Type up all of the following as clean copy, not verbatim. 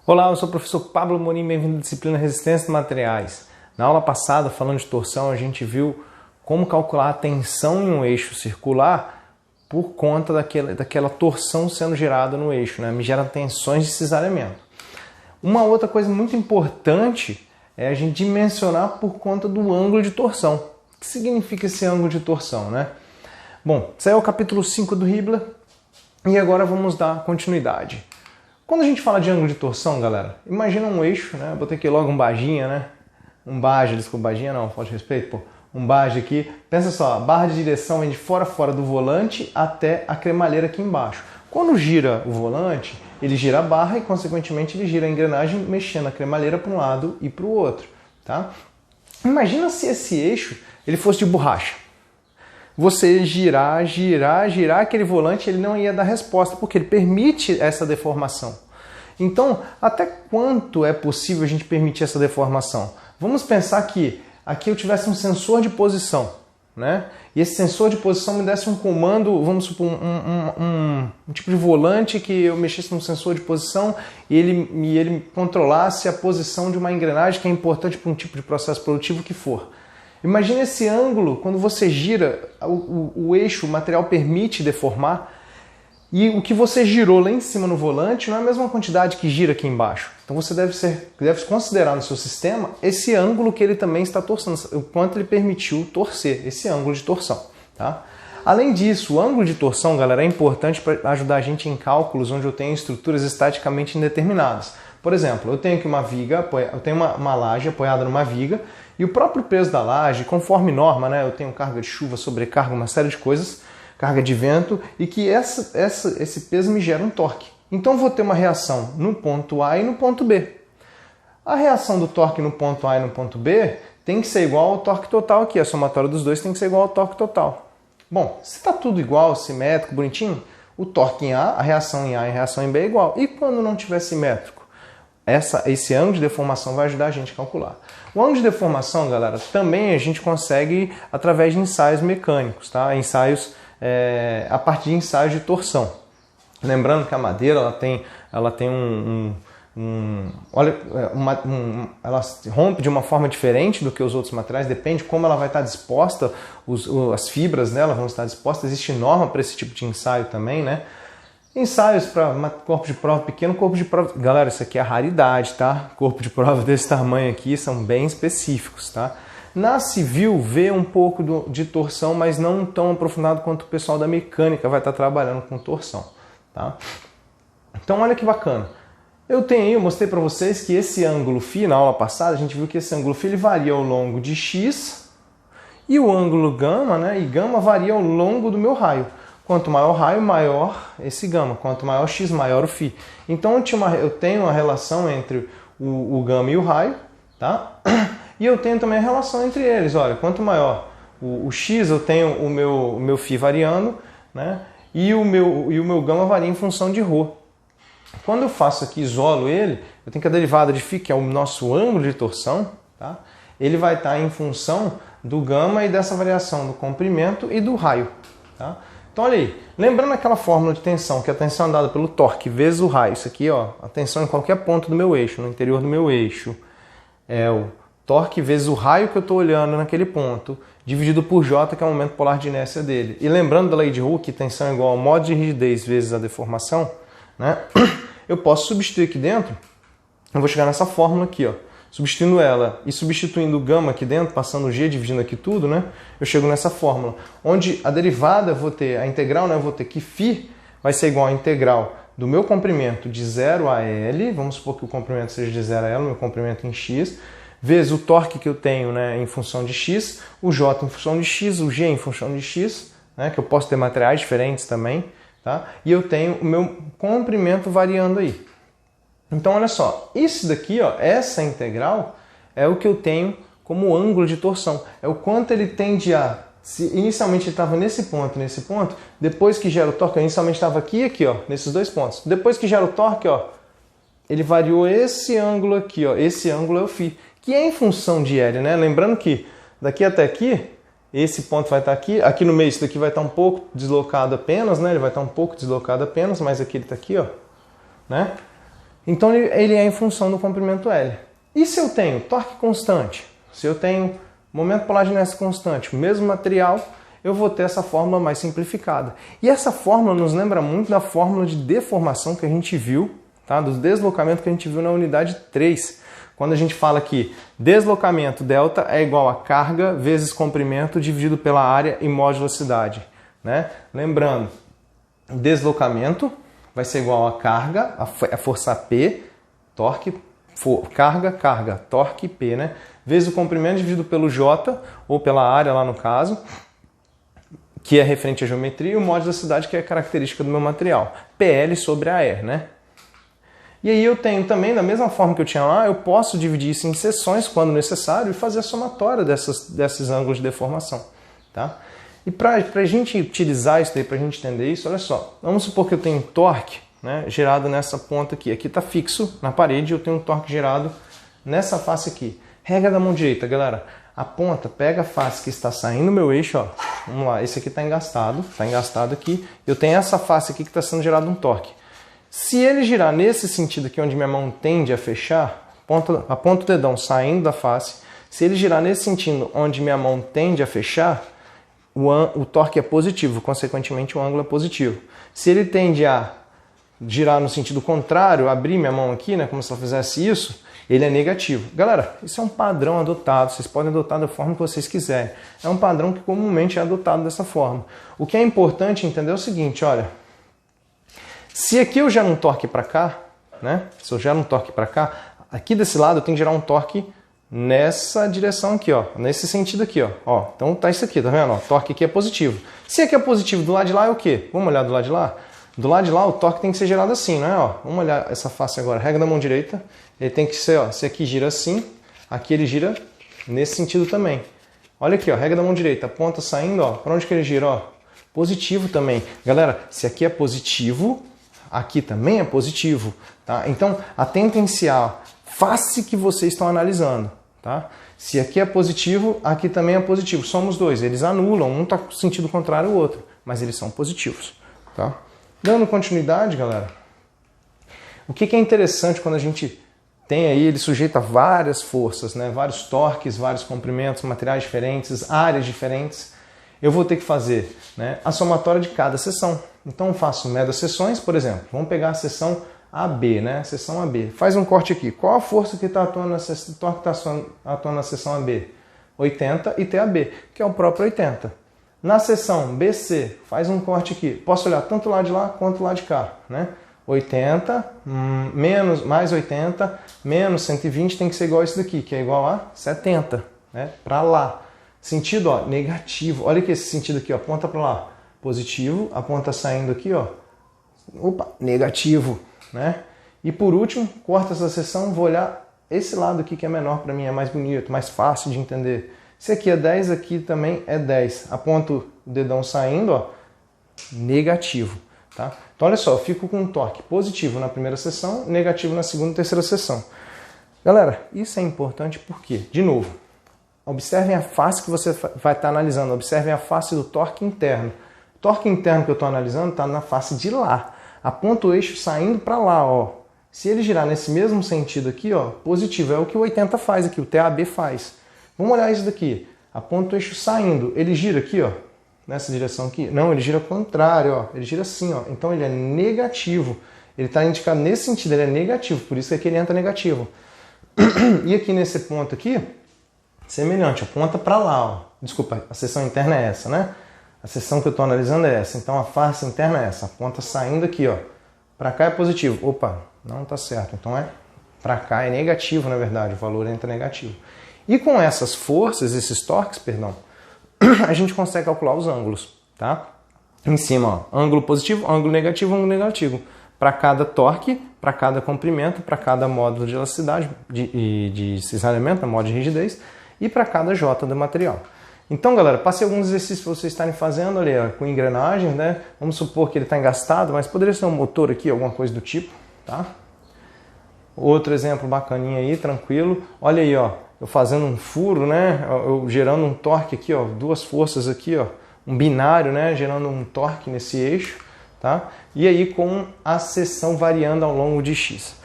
Olá, eu sou o professor Pablo Morim, bem-vindo à disciplina Resistência de Materiais. Na aula passada, falando de torção, a gente viu como calcular a tensão em um eixo circular por conta daquela torção sendo gerada no eixo, né? Me gera tensões de cisalhamento. Uma outra coisa muito importante é a gente dimensionar por conta do ângulo de torção. O que significa esse ângulo de torção, né? Bom, esse é o capítulo 5 do Hibbeler e agora vamos dar continuidade. Quando a gente fala de ângulo de torção, galera, imagina um eixo, né? Botei aqui logo um Baginha, né? Um Baja, desculpa, Baginha não, falta de respeito, pô. Um Baja aqui. Pensa só, a barra de direção vem de fora a fora do volante até a cremalheira aqui embaixo. Quando gira o volante, ele gira a barra e, consequentemente, ele gira a engrenagem mexendo a cremalheira para um lado e para o outro, tá? Imagina se esse eixo ele fosse de borracha. Você girar aquele volante, ele não ia dar resposta, porque ele permite essa deformação. Então, até quanto é possível a gente permitir essa deformação? Vamos pensar que aqui eu tivesse um sensor de posição, né? E esse sensor de posição me desse um comando, vamos supor, um tipo de volante que eu mexesse no sensor de posição e ele controlasse a posição de uma engrenagem que é importante para um tipo de processo produtivo que for. Imagina esse ângulo, quando você gira, o eixo, o material permite deformar, e o que você girou lá em cima no volante não é a mesma quantidade que gira aqui embaixo. Então você deve considerar no seu sistema esse ângulo que ele também está torcendo, o quanto ele permitiu torcer, esse ângulo de torção. Tá? Além disso, o ângulo de torção, galera, é importante para ajudar a gente em cálculos onde eu tenho estruturas estaticamente indeterminadas. Por exemplo, eu tenho aqui uma viga, eu tenho uma laje apoiada numa viga, e o próprio peso da laje, conforme norma, né, eu tenho carga de chuva, sobrecarga, uma série de coisas, carga de vento, e que esse peso me gera um torque. Então eu vou ter uma reação no ponto A e no ponto B. A reação do torque no ponto A e no ponto B tem que ser igual ao torque total aqui, a somatória dos dois tem que ser igual ao torque total. Bom, se está tudo igual, simétrico, bonitinho, o torque em A, a reação em A e a reação em B é igual. E quando não tiver simétrico? Esse ângulo de deformação vai ajudar a gente a calcular. O ângulo de deformação, galera, também a gente consegue através de ensaios mecânicos, tá? Ensaios a partir de ensaios de torção. Lembrando que a madeira ela tem ela rompe de uma forma diferente do que os outros materiais, depende de como ela vai estar disposta, as fibras dela vão estar dispostas. Existe norma para esse tipo de ensaio também, né? Ensaios para corpo de prova pequeno, corpo de prova... Galera, isso aqui é a raridade, tá? Corpo de prova desse tamanho aqui são bem específicos, tá? Na civil, vê um pouco de torção, mas não tão aprofundado quanto o pessoal da mecânica vai estar trabalhando com torção, tá? Então, olha que bacana. Eu mostrei para vocês que esse ângulo φ, na aula passada, a gente viu que esse ângulo φ ele varia ao longo de x e o ângulo gama, né? E gama varia ao longo do meu raio. Quanto maior o raio, maior esse gama. Quanto maior o x, maior o φ. Então eu tenho uma relação entre o gama e o raio, tá? E eu tenho também a relação entre eles. Olha, quanto maior o x, eu tenho o meu φ variando, né? E o meu gama varia em função de ρ. Quando eu faço aqui, isolo ele, eu tenho que a derivada de φ, que é o nosso ângulo de torção, tá? Ele vai estar em função do gama e dessa variação do comprimento e do raio, tá? Então, olha aí, lembrando aquela fórmula de tensão, que a tensão é dada pelo torque vezes o raio. Isso aqui, ó, a tensão em qualquer ponto do meu eixo, no interior do meu eixo, é o torque vezes o raio que eu estou olhando naquele ponto, dividido por J, que é o momento polar de inércia dele. E lembrando da lei de Hooke, que tensão é igual ao modo de rigidez vezes a deformação, né? Eu posso substituir aqui dentro, eu vou chegar nessa fórmula aqui, ó. Substituindo ela e substituindo o gama aqui dentro, passando o G, dividindo aqui tudo, né? Eu chego nessa fórmula, onde a derivada eu vou ter, a integral, né? Eu vou ter que φ vai ser igual à integral do meu comprimento de 0 a L, vamos supor que o comprimento seja de 0 a L, o meu comprimento em x, vezes o torque que eu tenho, né, em função de x, o J em função de x, o G em função de x, né? Que eu posso ter materiais diferentes também, tá? E eu tenho o meu comprimento variando aí. Então, olha só, isso daqui, ó, essa integral é o que eu tenho como ângulo de torção. É o quanto ele tende a... Se inicialmente ele estava nesse ponto, depois que gera o torque, ele inicialmente estava aqui e aqui, ó, nesses dois pontos. Depois que gera o torque, ó, ele variou esse ângulo aqui, ó, esse ângulo é o φ, que é em função de L, né? Lembrando que daqui até aqui, esse ponto vai estar aqui no meio, isso daqui vai estar um pouco deslocado apenas, né? Ele vai estar um pouco deslocado apenas, mas aqui ele está aqui, ó, né? Então ele é em função do comprimento L. E se eu tenho torque constante, se eu tenho momento polar de inércia constante, o mesmo material, eu vou ter essa fórmula mais simplificada. E essa fórmula nos lembra muito da fórmula de deformação que a gente viu, tá? Do deslocamento que a gente viu na unidade 3. Quando a gente fala que deslocamento delta é igual a carga vezes comprimento dividido pela área e módulo velocidade, né? Lembrando, deslocamento vai ser igual a carga, a força P, torque, carga, torque P, né? Vezes o comprimento dividido pelo J, ou pela área lá no caso, que é referente à geometria, e o módulo da cidade, que é a característica do meu material. PL sobre AR, né? E aí eu tenho também, da mesma forma que eu tinha lá, eu posso dividir isso em seções, quando necessário, e fazer a somatória desses ângulos de deformação, tá? E para a gente utilizar isso daí, para a gente entender isso, olha só, vamos supor que eu tenho um torque, né, gerado nessa ponta aqui. Aqui está fixo na parede, eu tenho um torque gerado nessa face aqui. Regra da mão direita, galera. A ponta pega a face que está saindo do meu eixo, ó. Vamos lá, esse aqui está engasgado aqui. Eu tenho essa face aqui que está sendo gerado um torque. Se ele girar nesse sentido aqui, onde minha mão tende a fechar, aponta o dedão saindo da face. Se ele girar nesse sentido, onde minha mão tende a fechar, o torque é positivo, consequentemente o ângulo é positivo. Se ele tende a girar no sentido contrário, abrir minha mão aqui, né, como se eu fizesse isso, ele é negativo. Galera, isso é um padrão adotado, vocês podem adotar da forma que vocês quiserem. É um padrão que comumente é adotado dessa forma. O que é importante entender é o seguinte, olha, se aqui eu gero um torque para cá, né, se eu gero um torque para cá, aqui desse lado eu tenho que gerar um torque nessa direção aqui, ó, nesse sentido aqui, ó. Então tá isso aqui, tá vendo? Ó, torque aqui é positivo. Se aqui é positivo, do lado de lá é o quê? Vamos olhar do lado de lá? Do lado de lá o torque tem que ser gerado assim, não é? Ó, vamos olhar essa face agora, regra da mão direita. Ele tem que ser, ó, se aqui gira assim, aqui ele gira nesse sentido também. Olha aqui, ó, regra da mão direita, a ponta saindo, ó, para onde que ele gira, ó? Positivo também. Galera, se aqui é positivo, aqui também é positivo, tá? Então, atentem a face que vocês estão analisando, tá? Se aqui é positivo, aqui também é positivo. Somos dois, eles anulam, um está no sentido contrário ao outro, mas eles são positivos, tá? Dando continuidade, galera, o que é interessante quando a gente tem aí, ele sujeito a várias forças, né? Vários torques, vários comprimentos, materiais diferentes, áreas diferentes, eu vou ter que fazer, né, a somatória de cada seção. Então eu faço média das seções, por exemplo, vamos pegar a seção AB, né? Seção AB. Faz um corte aqui. Qual a força que está atuando na seção, torque que está atuando na seção AB? 80 e TAB, que é o próprio 80. Na seção BC, faz um corte aqui. Posso olhar tanto o lado de lá quanto o lado de cá, né? 80 mais 80 menos 120 tem que ser igual a isso daqui, que é igual a 70, né? Para lá. Sentido, ó, negativo. Olha aqui esse sentido aqui, ó, aponta para lá. Positivo, a ponta saindo aqui, ó. Opa, negativo, né? E por último, corta essa seção, vou olhar esse lado aqui que é menor para mim, é mais bonito, mais fácil de entender. Se aqui é 10, aqui também é 10. Aponto o dedão saindo, ó, negativo, tá? Então olha só, eu fico com um torque positivo na primeira seção, negativo na segunda e terceira seção. Galera, isso é importante porque, de novo, observem a face que você vai estar analisando, observem a face do torque interno. O torque interno que eu estou analisando está na face de lá. Aponta o eixo saindo para lá, ó. Se ele girar nesse mesmo sentido aqui, ó, positivo, é o que o 80 faz aqui, o TAB faz. Vamos olhar isso daqui. Aponta o eixo saindo, ele gira aqui, ó, nessa direção aqui? Não, ele gira ao contrário, ó. Ele gira assim, ó. Então ele é negativo. Ele está indicado nesse sentido, ele é negativo, por isso é que ele entra negativo. E aqui nesse ponto aqui, semelhante, aponta para lá, ó. Desculpa, a seção interna é essa, né? A seção que eu estou analisando é essa. Então a face interna é essa. A ponta saindo aqui, ó. Para cá é positivo. Opa, não está certo. Então para cá é negativo, na verdade. O valor entra negativo. E com essas forças, esses torques, perdão, a gente consegue calcular os ângulos, tá? Em cima, ó, ângulo positivo, ângulo negativo. Para cada torque, para cada comprimento, para cada módulo de elasticidade, de cisalhamento, módulo de rigidez, e para cada J do material. Então, galera, passei alguns exercícios para vocês estarem fazendo ali, ó, com engrenagens, né? Vamos supor que ele está engastado, mas poderia ser um motor aqui, alguma coisa do tipo, tá? Outro exemplo bacaninha aí, tranquilo. Olha aí, ó, eu fazendo um furo, né? Eu gerando um torque aqui, ó, duas forças aqui, ó, um binário, né? Gerando um torque nesse eixo, tá? E aí com a seção variando ao longo de X.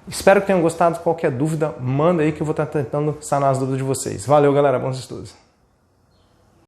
Espero que tenham gostado. Qualquer dúvida, manda aí que eu vou estar tentando sanar as dúvidas de vocês. Valeu, galera. Bons estudos.